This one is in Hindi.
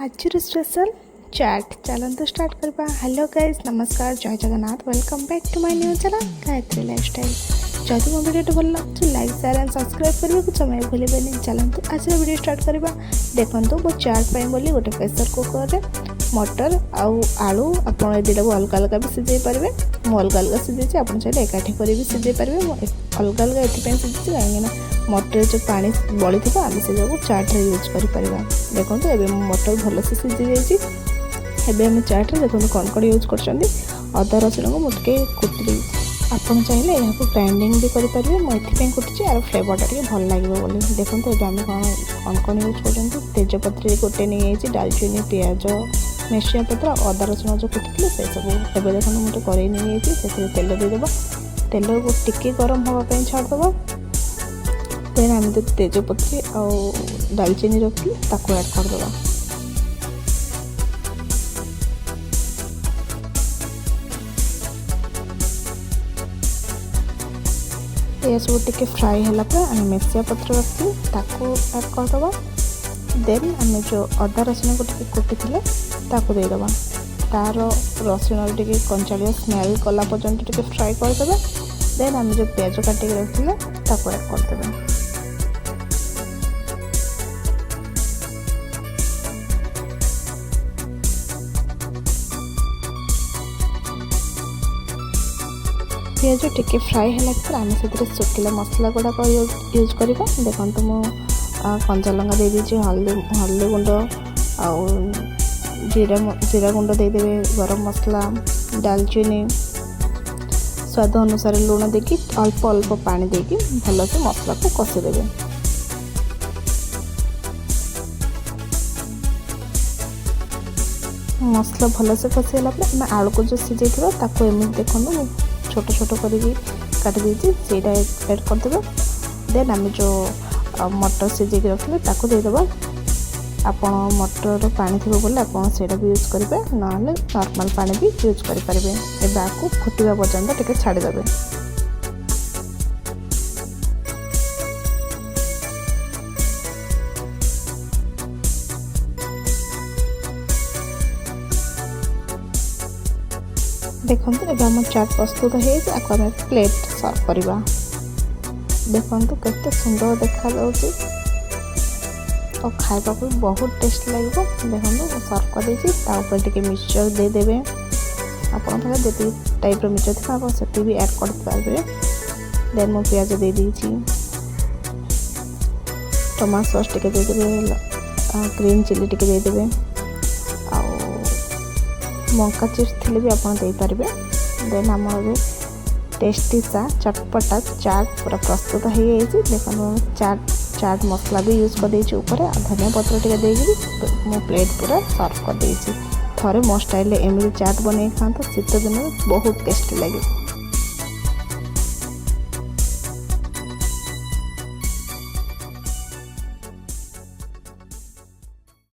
आज स्पेशल चाट चलते स्टार्ट करवा। हेलो गाइस, नमस्कार, जय Jagannath, welcome back to my new channel Gayatri lifestyle. जदि मो वीडियो भल लगे लाइक शेयर एंड सब्सक्राइब करने को समय भूलें। चलते आज वीडियो स्टार्ट करवा। देखो मो चाट बोली गोटे प्रेसर कुकर में मटर आलू आप दुटा को अलग अलग भी सिझे पारे। मुझे अलग अलग सिझे, आप चाहिए एकाठी कर भी सिझे पारे। अलग अलग ये सिझे कहीं मटर जो पानी बड़ी थी आम से चाट्रे यूज कर। देखो ये मटर भल से सिझी जाइए। आम चाट्रे देखो कौन कौन यूज कर अदा रसुण को मुझे कुटी आप चाहिए यहाँ ग्राइंडिंग भी करेंगे। मुझे कुटी यार फ्लेवरटा टे भल लगे बोली। देखो ये आम कौन कौन यूज कर तेजपत्र गोटे नहीं, डालचीनी, पियाज, मेसिया पत्र, अदा रसुण जो कुटी से सब एवं देखो मुझे कड़े नहीं से तेल देदेव। तेल को टिके गरम हाँपाई छाड़देव। देन आम जो तेजपत्र आउ डालचीनी रखी ताको ऐड करदेव। ये सब टिके फ्राई है आम मेसिया पत्र रखी ताको ऐड करदेव। देन आम जो अदा रसुण को कुटी ताको देदेव। तार रसुण टे कंचालिया स्मेल कला पर्यंत टे फ्राई करदेव। देन आम जो प्याज काटिक रखिले ताको ऐड करदेव। पियाज टिके फ्राई है आम से सुखिला मसला गुड़ाक यूज करवा। देखो मुझे कंचा लंका दे दीजिए, हल्दी गुंड आउ जीरा गुंड देदेवे, गरम मसला, डालचीनी, स्वाद अनुसार लुण देकी अल्प अल्प पानी देकी भल से मसला को कषिदेवे। मसला भल से कषिगला आम आलू को जो सिझे एमती देखो छोट छोट कर काटी देती से ऐड करदे। देन आम जो मटर सिझे रखिले ताको देदेव। आपण मटर पानी थी बोले आप भी यूज करेंगे, ना नॉर्मल पानी भी यूज करेंगे। एबे आपको फुटवा पर्यंत टिके छाड़देवे। देखो ये आम चाट प्रस्तुत हो प्लेट सर्व करवा। देखो केते सुंदर देखा और खाइबा को बहुत टेस्ट लगे। देखो सर्व कर टे मिक्सचर देदेवे। आपन जी टाइप मिक्सचर थी आप से भी ऐड कर। देन मो पियाज दे दीची, टमाटो सॉस टिके देदेवे, ग्रीन चिली टिके देदेवे, मंका चिप्स थी भी आप दे पारे। देन आम टेस्टी सा चटपटा चाट पूरा प्रस्तुत हो जाए। देखो चाट मसला भी यूज कर ऊपर धनिया पत्र टे देगी मो प्लेट पूरा सर्व कर देती। थरे मो स्टाइल एमती चाट बन खाते शीत दिन बहुत टेस्टी लगे।